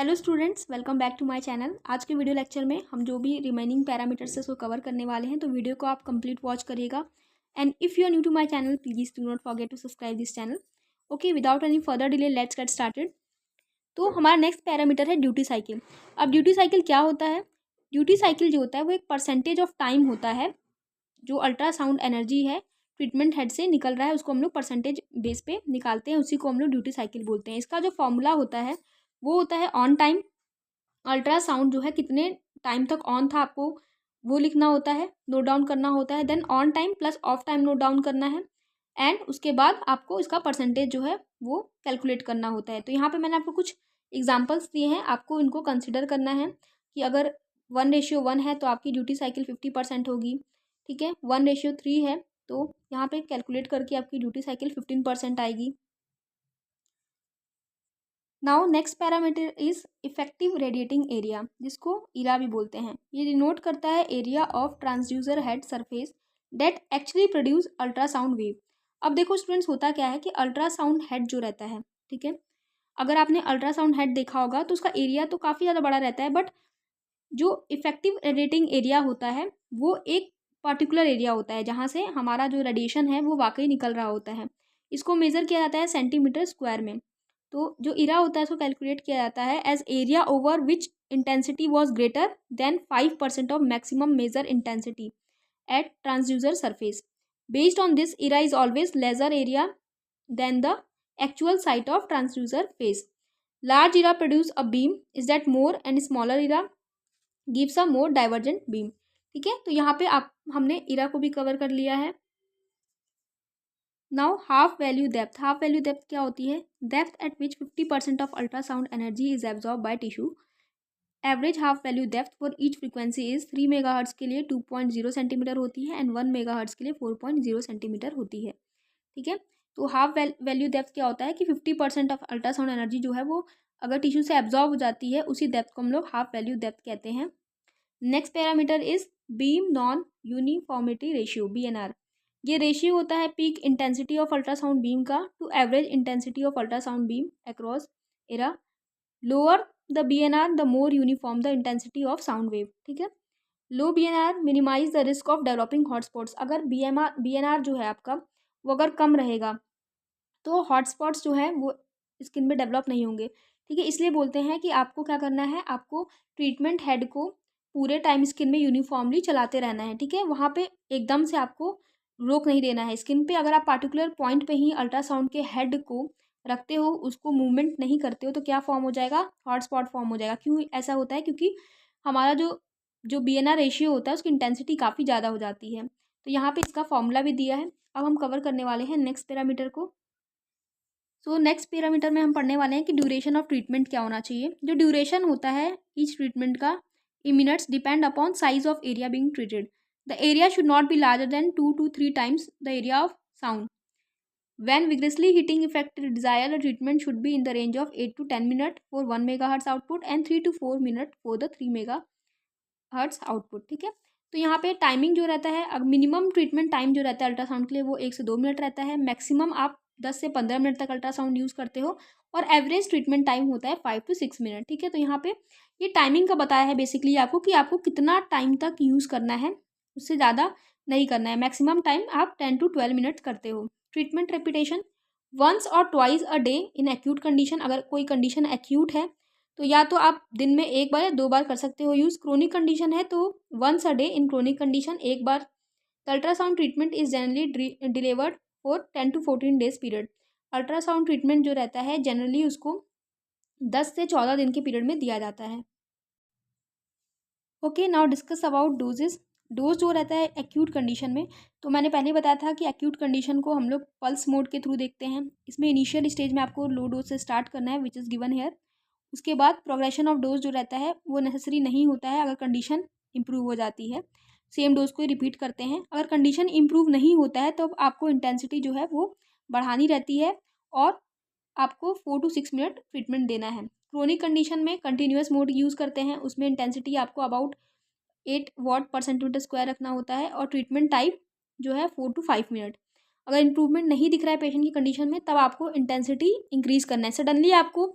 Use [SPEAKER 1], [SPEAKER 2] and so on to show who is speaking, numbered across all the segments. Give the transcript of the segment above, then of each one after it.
[SPEAKER 1] Hello students, welcome back to my channel. आज के video lecture में हम जो भी रिमेनिंग पैरामीटर्स है उसको कवर करने वाले हैं, तो वीडियो को आप कंप्लीट वॉच करिएगा। And if you are new to my channel, please do not forget to subscribe this channel. Okay, without any further delay let's get started. तो हमारा नेक्स्ट पैरामीटर है ड्यूटी साइकिल। अब duty cycle क्या होता है? Duty cycle जो होता है वो एक परसेंटेज ऑफ टाइम होता है जो अल्ट्रासाउंड एनर्जी है ट्रीटमेंट हेड से निकल रहा है, उसको हम लोग परसेंटेज बेस पे निकालते हैं, उसी को हम लोग ड्यूटी साइकिल बोलते हैं। इसका जो फॉर्मूला होता है वो होता है ऑन टाइम। अल्ट्रासाउंड जो है कितने टाइम तक ऑन था आपको वो लिखना होता है, नोट डाउन करना होता है। Then on time plus off time note down करना है एंड उसके बाद आपको इसका परसेंटेज जो है वो कैलकुलेट करना होता है। तो यहाँ पे मैंने आपको कुछ एग्जांपल्स दिए हैं, आपको इनको कंसिडर करना है कि अगर 1:1 है तो आपकी ड्यूटी साइकिल 50% होगी। ठीक है, 1:3 है तो यहाँ पे कैलकुलेट करके आपकी ड्यूटी साइकिल 15% आएगी। Now next parameter is effective radiating area, जिसको इरा भी बोलते हैं। ये डिनोट करता है area of transducer head surface that actually produce ultrasound wave. अब देखो स्टूडेंट्स, होता क्या है कि अल्ट्रासाउंड हेड जो रहता है, ठीक है, अगर आपने अल्ट्रासाउंड हेड देखा होगा तो उसका एरिया तो काफ़ी ज़्यादा बड़ा रहता है, बट जो इफेक्टिव रेडिएटिंग एरिया होता है वो एक पर्टिकुलर एरिया होता है जहाँ से हमारा जो रेडिएशन है वो वाकई निकल रहा होता है। इसको मेज़र किया जाता है सेंटीमीटर स्क्वायर में। तो जो इरा होता है उसको कैलकुलेट किया जाता है as area over which intensity was greater than 5% of maximum measured intensity at transducer surface. Based on this, ERA is always larger area than the actual size of transducer face. Large ERA produce a beam is that more and smaller ERA gives a more divergent beam. ठीक है, तो यहाँ पे आप हमने इरा को भी cover कर लिया है। Now half value depth. Half value depth क्या होती है? Depth eight which 50% of ultrasound energy is absorb by tissue. Average half value depth for each frequency is 3 megahertz के लिए 2.0 सेंटीमीटर होती है एंड 1 मेगाहर्ट्ज के लिए 4.0 सेंटीमीटर होती है। ठीक है, तो हाफ वैल्यू डेप्थ क्या होता है कि 50% ऑफ अल्ट्रासाउंड एनर्जी जो है वो अगर टिश्यू से एब्जॉर्ब हो जाती है, उसी डेप्थ को हम लोग हाफ वैल्यू डेप्थ कहते हैं। Next parameter is beam non uniformity ratio, BNR। ये रेशियो होता है peak intensity of ultrasound beam का to average intensity of ultrasound beam across area. Lower the BNR the more uniform the intensity of sound wave. ठीक है, low BNR minimise the risk of developing hotspots. अगर BNR जो है आपका वो अगर कम रहेगा तो हॉटस्पॉट्स जो है वो स्किन में डेवलप नहीं होंगे। ठीक है, इसलिए बोलते हैं कि आपको क्या करना है, आपको ट्रीटमेंट हेड को पूरे टाइम स्किन में यूनिफॉर्मली चलाते रहना है। ठीक है, वहाँ पे एकदम से आपको रोक नहीं देना है स्किन पे। अगर आप पार्टिकुलर पॉइंट पे ही अल्ट्रासाउंड के हेड को रखते हो, उसको मूवमेंट नहीं करते हो, तो क्या फॉर्म हो जाएगा? हॉटस्पॉट फॉर्म हो जाएगा। क्यों ऐसा होता है? क्योंकि हमारा जो जो BNR रेशियो होता है उसकी इंटेंसिटी काफ़ी ज़्यादा हो जाती है। तो यहाँ पे इसका फॉर्मूला भी दिया है। अब हम कवर करने वाले हैं नेक्स्ट पैरामीटर को। सो नेक्स्ट पैरामीटर में हम पढ़ने वाले हैं कि ड्यूरेशन ऑफ ट्रीटमेंट क्या होना चाहिए। जो ड्यूरेशन होता है ईच ट्रीटमेंट का इन minutes depend upon size of area being treated. The area should not be larger than 2 to 3 times the area of sound. When vigorously hitting effect desired, the treatment should be in the range of 8 to 10 minutes for 1 megahertz output and 3 to 4 minutes for the 3 megahertz output। ठीक है, तो यहाँ पे timing जो रहता है, अब minimum treatment time जो रहता है अल्ट्रासाउंड के लिए वो 1 से 2 मिनट रहता है। मैक्सिमम आप 10 से 15 मिनट तक अल्ट्रासाउंड यूज़ करते हो और एवरेज ट्रीटमेंट टाइम होता है 5 to 6 मिनट। ठीक है, तो यहाँ पे ये टाइमिंग का बताया है बेसिकली आपको कि आपको कितना टाइम तक यूज़ करना है, उससे ज़्यादा नहीं करना है। मैक्सिमम टाइम आप 10 to 12 मिनट्स करते हो। ट्रीटमेंट रेपिटेशन वंस और twice a day in acute condition. अगर कोई कंडीशन एक्यूट है तो या तो आप दिन में 1 बार या 2 बार कर सकते हो यूज़। क्रोनिक कंडीशन है तो once a day in chronic condition 1 बार। The ultrasound treatment is generally delivered for 10 to 14 days period. Ultrasound treatment जो रहता है जनरली उसको 10 से 14 दिन के पीरियड में दिया जाता है। Okay, now discuss about doses. Dose जो रहता है एक्यूट कंडीशन में, तो मैंने पहले बताया था कि एक्यूट कंडीशन को हम लोग पल्स मोड के थ्रू देखते हैं। इसमें इनिशियल स्टेज में आपको लो डोज से स्टार्ट करना है विच इज़ गिवन हेयर। उसके बाद प्रोग्रेशन ऑफ डोज जो रहता है वो नेसेसरी नहीं होता है अगर कंडीशन इंप्रूव हो जाती है। सेम डोज को ही रिपीट करते हैं। अगर कंडीशन इंप्रूव नहीं होता है तो आपको इंटेंसिटी जो है वो बढ़ानी रहती है और आपको 4 to 6 मिनट ट्रीटमेंट देना है। क्रोनिक कंडीशन में कंटिन्यूस मोड यूज़ करते हैं, उसमें इंटेंसिटी आपको अबाउट 8 वॉट पर सेंटीमीटर स्क्वायर रखना होता है और ट्रीटमेंट टाइम जो है 4 to 5 मिनट। अगर इंप्रूवमेंट नहीं दिख रहा है पेशेंट की कंडीशन में तब आपको इंटेंसिटी इंक्रीज़ करना है। सडनली आपको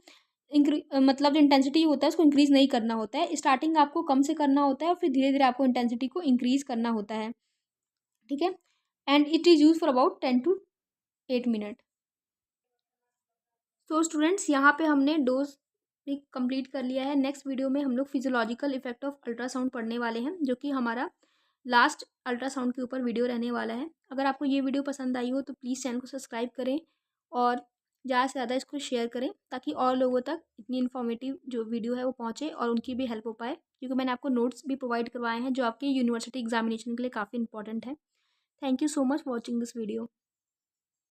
[SPEAKER 1] मतलब जो इंटेंसिटी होता है उसको इंक्रीज़ नहीं करना होता है। स्टार्टिंग आपको कम से करना होता है और फिर धीरे धीरे आपको इंटेंसिटी को इंक्रीज़ करना होता है, ठीक है। And it is use for about 10 to 8 minute. तो स्टूडेंट्स यहाँ पे हमने डोज भी कंप्लीट कर लिया है। नेक्स्ट वीडियो में हम लोग फिजियोलॉजिकल इफेक्ट ऑफ अल्ट्रासाउंड पढ़ने वाले हैं, जो कि हमारा लास्ट अल्ट्रासाउंड के ऊपर वीडियो रहने वाला है। अगर आपको ये वीडियो पसंद आई हो तो प्लीज़ चैनल को सब्सक्राइब करें और ज़्यादा से ज़्यादा इसको शेयर करें, ताकि और लोगों तक इतनी इन्फॉर्मेटिव जो वीडियो है वो पहुँचे और उनकी भी हेल्प हो पाए, क्योंकि मैंने आपको नोट्स भी प्रोवाइड करवाए हैं जो आपके यूनिवर्सिटी एग्जामिनेशन के लिए काफ़ी इंपॉर्टेंट है। Thank you so much watching this video.